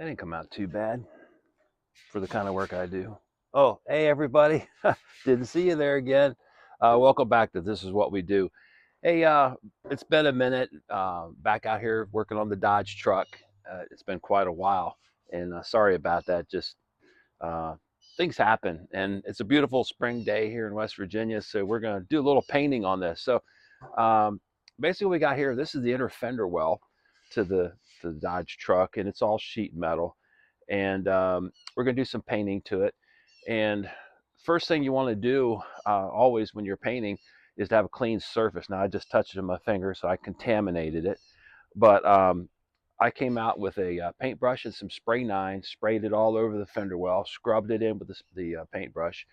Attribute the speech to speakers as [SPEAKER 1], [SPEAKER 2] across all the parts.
[SPEAKER 1] That didn't come out too bad for the kind of work I do. Oh, hey everybody. Didn't see you there again. Welcome back to This Is What We Do. Hey, it's been a minute. Back out here working on the Dodge truck. It's been quite a while, and sorry about that. Just uh, things happen, and it's a beautiful spring day here in West Virginia. So we're going to do a little painting on this. So um, basically, what we got here. This is the inner fender well to the Dodge truck, and it's all sheet metal. And we're going to do some painting to it. And first thing you want to do always when you're painting is to have a clean surface. Now I just touched it with my finger, so I contaminated it. But I came out with a paintbrush and some spray nine, sprayed it all over the fender well, scrubbed it in with the paintbrush.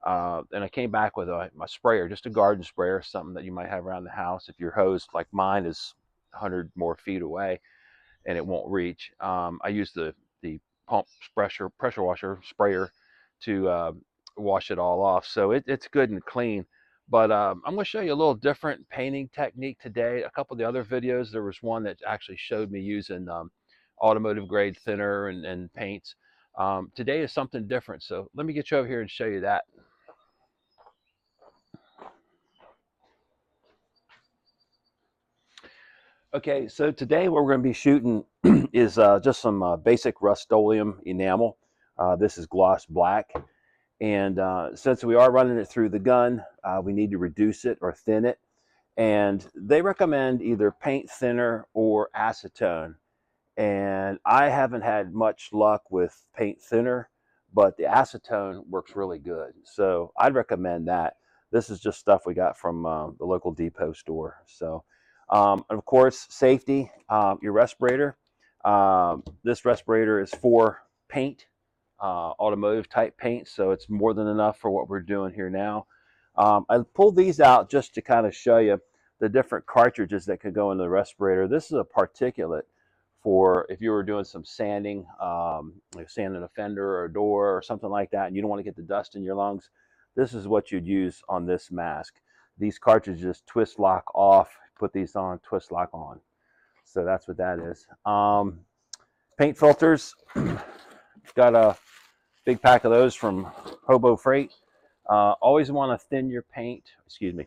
[SPEAKER 1] And I came back with my sprayer, just a garden sprayer, something that you might have around the house if your hose, like mine, is 100 more feet away and it won't reach. I use the pump pressure washer sprayer to wash it all off, so it's good and clean. But I'm going to show you a little different painting technique today. A couple of the other videos, there was one that actually showed me using automotive grade thinner and paints. Today is something different, so let me get you over here and show you that. Okay, so today what we're going to be shooting is just some basic Rust-Oleum enamel. This is gloss black, and since we are running it through the gun, we need to reduce it or thin it. And they recommend either paint thinner or acetone. And I haven't had much luck with paint thinner, but the acetone works really good. So I'd recommend that. This is just stuff we got from the local depot store. So, and of course, safety, your respirator. This respirator is for paint, automotive type paint. So it's more than enough for what we're doing here now. I pulled these out just to kind of show you the different cartridges that could go in the respirator. This is a particulate for if you were doing some sanding, like sanding a fender or a door or something like that, and you don't want to get the dust in your lungs. This is what you'd use on this mask. These cartridges twist lock off, put these on, twist lock on. So that's what that is. Paint filters, got a big pack of those from Hobo Freight. Always want to thin your paint, excuse me.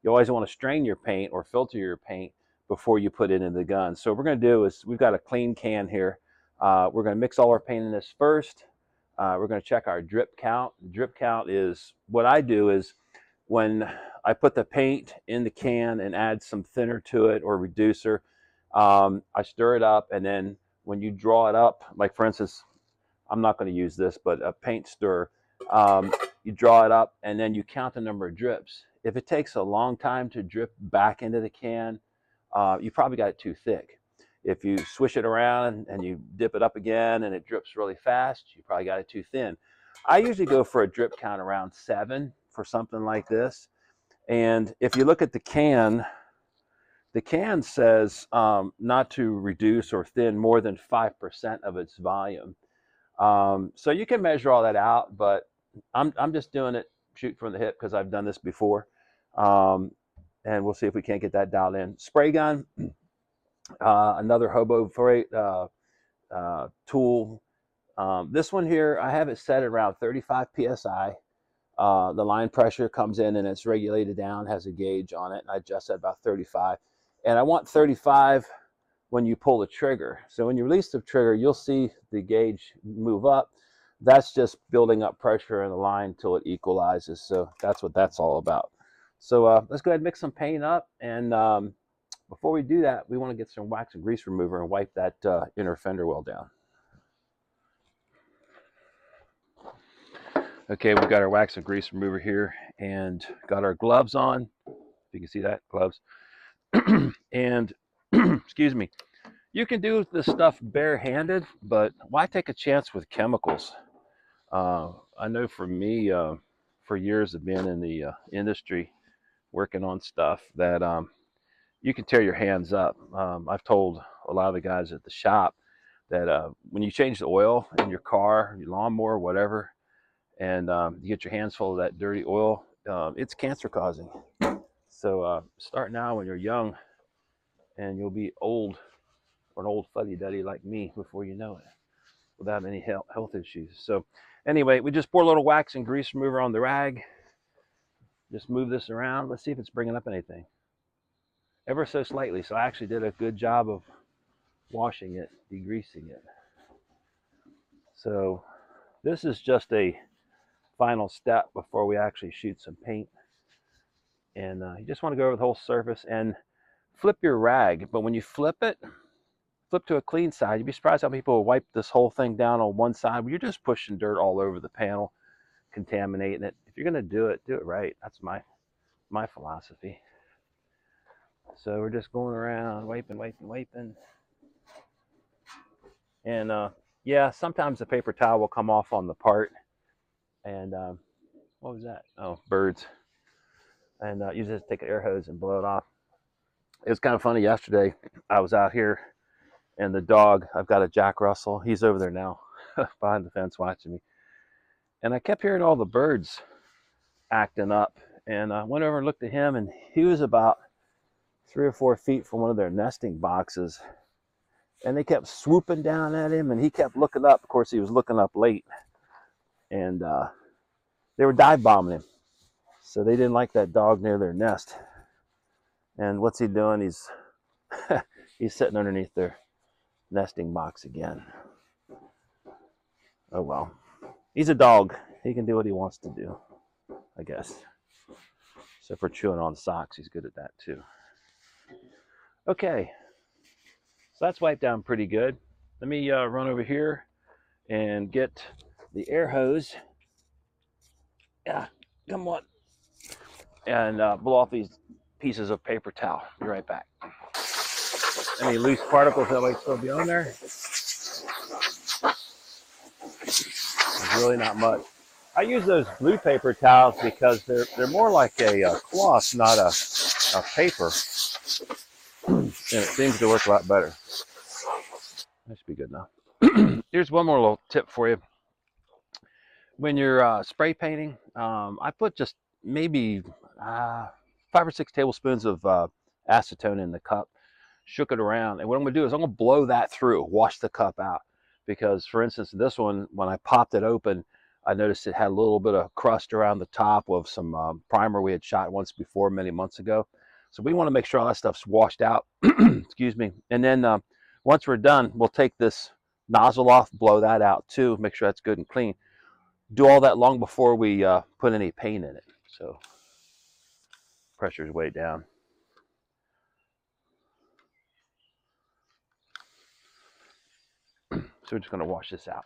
[SPEAKER 1] You always want to strain your paint or filter your paint before you put it in the gun. So what we're going to do is we've got a clean can here. We're going to mix all our paint in this first. We're going to check our drip count. The drip count is, what I do is when I put the paint in the can and add some thinner to it or reducer, I stir it up, and then when you draw it up, like for instance, I'm not going to use this, but a paint stir, you draw it up and then you count the number of drips. If it takes a long time to drip back into the can, you probably got it too thick. If you swish it around and you dip it up again and it drips really fast, you probably got it too thin. I usually go for a drip count around 7 for something like this. And if you look at the can says not to reduce or thin more than 5% of its volume. So you can measure all that out, but I'm just doing it shoot from the hip because I've done this before. And we'll see if we can't get that dialed in. Spray gun, another Hobo Freight tool. This one here, I have it set at around 35 psi. The line pressure comes in and it's regulated down, has a gauge on it. I adjust at about 35. And I want 35 when you pull the trigger. So when you release the trigger, you'll see the gauge move up. That's just building up pressure in the line until it equalizes. So that's what that's all about. So let's go ahead and mix some paint up. And before we do that, we want to get some wax and grease remover and wipe that inner fender well down. Okay, we've got our wax and grease remover here and got our gloves on. If you can see that, gloves. And excuse me, you can do this stuff barehanded, but why take a chance with chemicals? I know for me, for years of being in the industry, working on stuff that you can tear your hands up. I've told a lot of the guys at the shop that when you change the oil in your car, your lawnmower, whatever, and you get your hands full of that dirty oil, it's cancer causing. So start now when you're young, and you'll be old, or an old fuddy-duddy like me before you know it. without any health issues. So anyway, we just pour a little wax and grease remover on the rag. Just move this around. Let's see if it's bringing up anything. Ever so slightly. So I actually did a good job of washing it, degreasing it. So this is just a final step before we actually shoot some paint. And you just want to go over the whole surface and flip your rag. But when you flip it, flip to a clean side. You'd be surprised how people will wipe this whole thing down on one side. You're just pushing dirt all over the panel, contaminating it. If you're going to do it right. That's my philosophy. So we're just going around wiping. And yeah, sometimes the paper towel will come off on the part. And what was that? Oh, birds. And you just take an air hose and blow it off. It was kind of funny yesterday. I was out here and the dog, I've got a Jack Russell. He's over there now behind the fence watching me. And I kept hearing all the birds acting up. And I went over and looked at him, and he was about 3 or 4 feet from one of their nesting boxes. And they kept swooping down at him, and he kept looking up. Of course, he was looking up late. And they were dive bombing him. So they didn't like that dog near their nest. And what's he doing? He's he's sitting underneath their nesting box again. Oh well. He's a dog. He can do what he wants to do, I guess. Except for chewing on socks. He's good at that too. Okay. So that's wiped down pretty good. Let me run over here and get the air hose. Yeah, come on. And blow off these pieces of paper towel. Be right back. Any loose particles that might still be on there? There's really not much. I use those blue paper towels because they're more like a cloth, not a paper. And it seems to work a lot better. That should be good now. Here's one more little tip for you. When you're spray painting, I put just maybe 5 or 6 tablespoons of acetone in the cup, shook it around, and what I'm going to do is I'm going to blow that through, wash the cup out. Because, for instance, this one, when I popped it open, I noticed it had a little bit of crust around the top of some primer we had shot once before many months ago. So we want to make sure all that stuff's washed out. Excuse me. And then once we're done, we'll take this nozzle off, blow that out too, make sure that's good and clean. Do all that long before we put any paint in it. So pressure's way down. So we're just going to wash this out.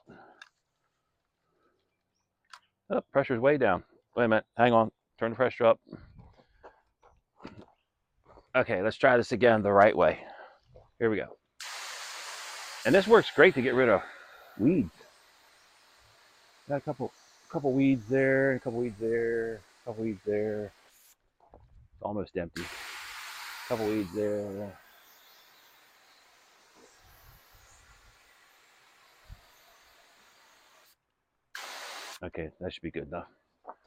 [SPEAKER 1] Oh, pressure's way down. Wait a minute. Hang on. Turn the pressure up. Okay, let's try this again the right way. Here we go. And this works great to get rid of weeds. Got a couple weeds there, a couple weeds there, a couple weeds there. It's almost empty. A couple weeds there. Okay, that should be good enough.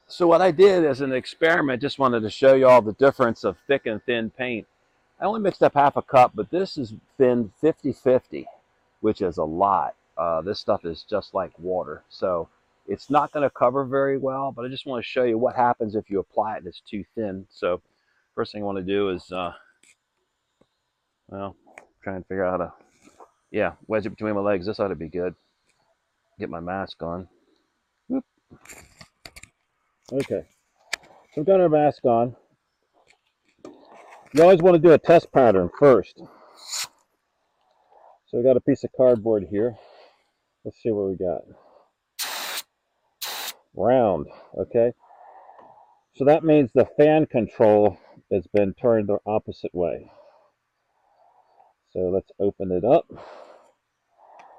[SPEAKER 1] So what I did as an experiment, just wanted to show you all the difference of thick and thin paint. I only mixed up half a cup, but this is thinned 50-50, which is a lot. This stuff is just like water. So it's not going to cover very well, but I just want to show you what happens if you apply it and it's too thin. So first thing I want to do is, well, try and figure out how to, yeah, wedge it between my legs. This ought to be good. Get my mask on. Whoop. Okay, so I've got our mask on. You always want to do a test pattern first. So we got a piece of cardboard here. Let's see what we got. Round, okay. So that means the fan control has been turned the opposite way. So let's open it up.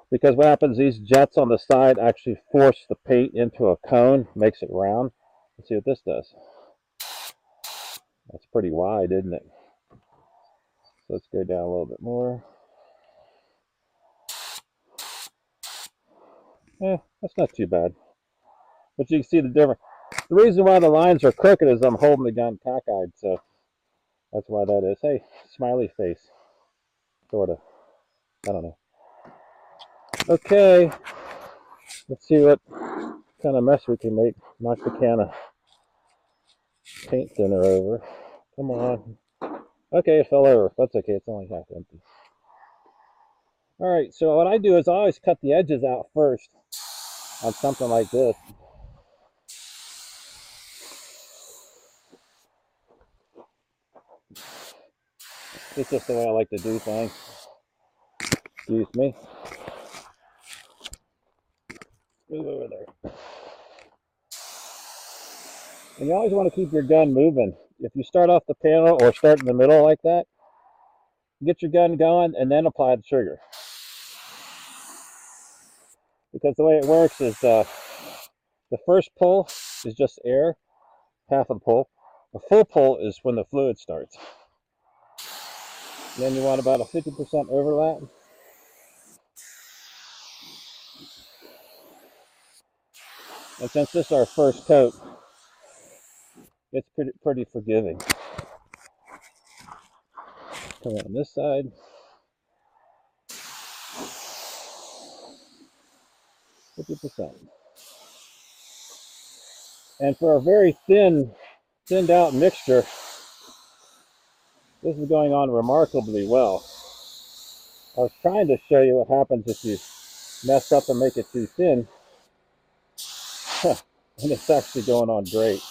[SPEAKER 1] Because what happens, these jets on the side actually force the paint into a cone, makes it round. Let's see what this does. That's pretty wide, isn't it? So let's go down a little bit more. That's not too bad. But you can see the difference. The reason why the lines are crooked is I'm holding the gun cockeyed, so that's why that is. Hey, smiley face. Sort of. I don't know. Okay.
[SPEAKER 2] Let's see what kind of mess we can make. Knock the can of paint thinner over. Come on. Okay, it fell over. That's okay. It's only half empty. All right, so what I do is I always cut the edges out first on something like this. It's just the way I like to do things. Excuse me. Move over there. And you always want to keep your gun moving. If you start off the panel or start in the middle like that, get your gun going and then apply the trigger. Because the way it works is the first pull is just air, half a pull. A full pull is when the fluid starts. And then you want about a 50% overlap. And since this is our first coat, it's pretty forgiving. Come on this side. 50%. And for a very thinned out mixture, this is going on remarkably well. I was trying to show you what happens if you mess up and make it too thin. And it's actually going on great.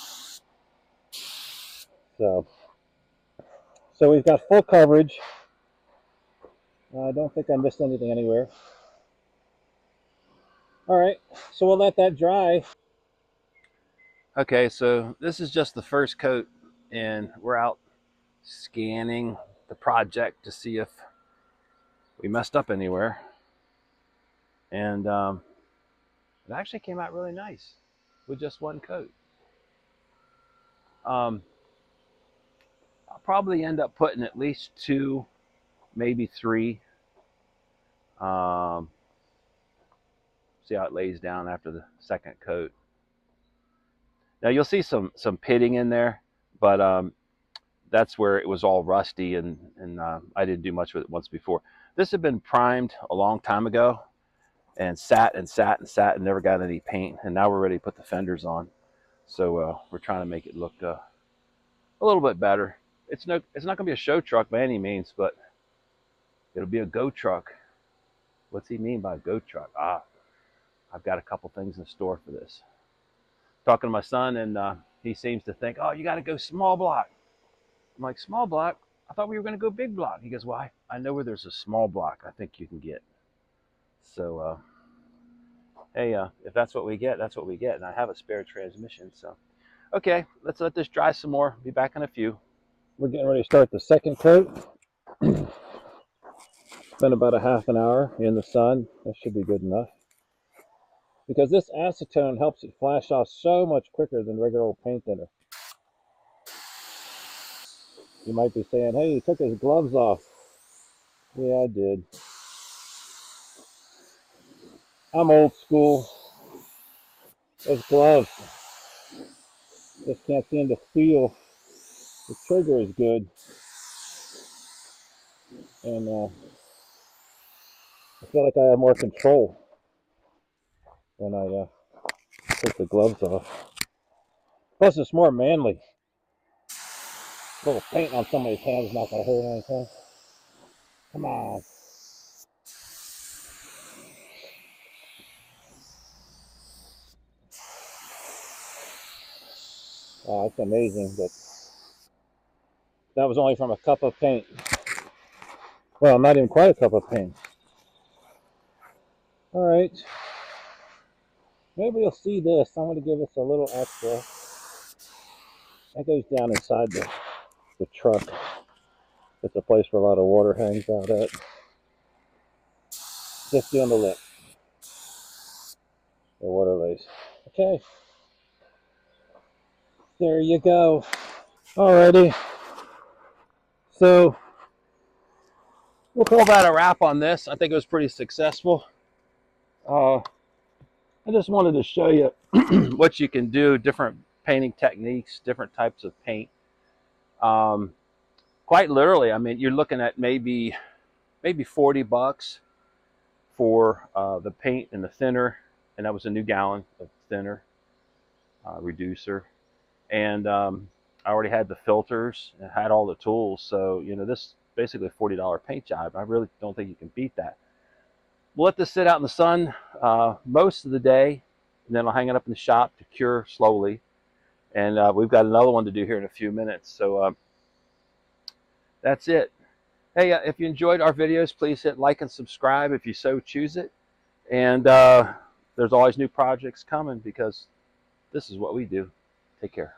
[SPEAKER 2] So we've got full coverage. I don't think I missed anything anywhere. All right, so we'll let that dry.
[SPEAKER 1] Okay, so this is just the first coat, and we're out scanning the project to see if we messed up anywhere. And it actually came out really nice with just one coat. I'll probably end up putting at least 2, maybe 3. See how it lays down after the second coat. Now you'll see some pitting in there, but that's where it was all rusty, and I didn't do much with it once before. This had been primed a long time ago, and sat and never got any paint, and now we're ready to put the fenders on. So we're trying to make it look a little bit better. It's not going to be a show truck by any means, but it'll be a go truck. What's he mean by go truck? I've got a couple things in store for this. Talking to my son, and he seems to think, oh, you got to go small block. I'm like, small block? I thought we were going to go big block. He goes, well, I know where there's a small block I think you can get. So, hey, if that's what we get, that's what we get. And I have a spare transmission. So, okay, let's let this dry some more. Be back in a few.
[SPEAKER 2] We're getting ready to start the second coat. Spent about a half an hour in the sun. That should be good enough. Because this acetone helps it flash off so much quicker than regular old paint thinner. You might be saying, hey, he took his gloves off. Yeah, I did. I'm old school. Those gloves just can't seem to feel the trigger is good. And I feel like I have more control when I take the gloves off. Plus, it's more manly. A little paint on somebody's hand is not going to hurt anything. Come on. It's amazing that was only from a cup of paint. Well, not even quite a cup of paint. All right. Maybe you'll see this. I'm going to give us a little extra. That goes down inside the truck. It's a place where a lot of water hangs out at. Just doing the lip. The water lace. Okay. There you go. Alrighty. So we'll call that a wrap on this. I think it was pretty successful. I just wanted to show you what you can do, different painting techniques, different types of paint. Quite literally, I mean, you're looking at maybe $40 for the paint and the thinner.
[SPEAKER 1] and that was a new gallon of thinner, reducer. And I already had the filters and had all the tools. So, you know, this basically a $40 paint job. I really don't think you can beat that. We'll let this sit out in the sun most of the day, and then I'll hang it up in the shop to cure slowly. And we've got another one to do here in a few minutes. So that's it. Hey, if you enjoyed our videos, please hit like and subscribe if you so choose it. And there's always new projects coming because this is what we do. Take care.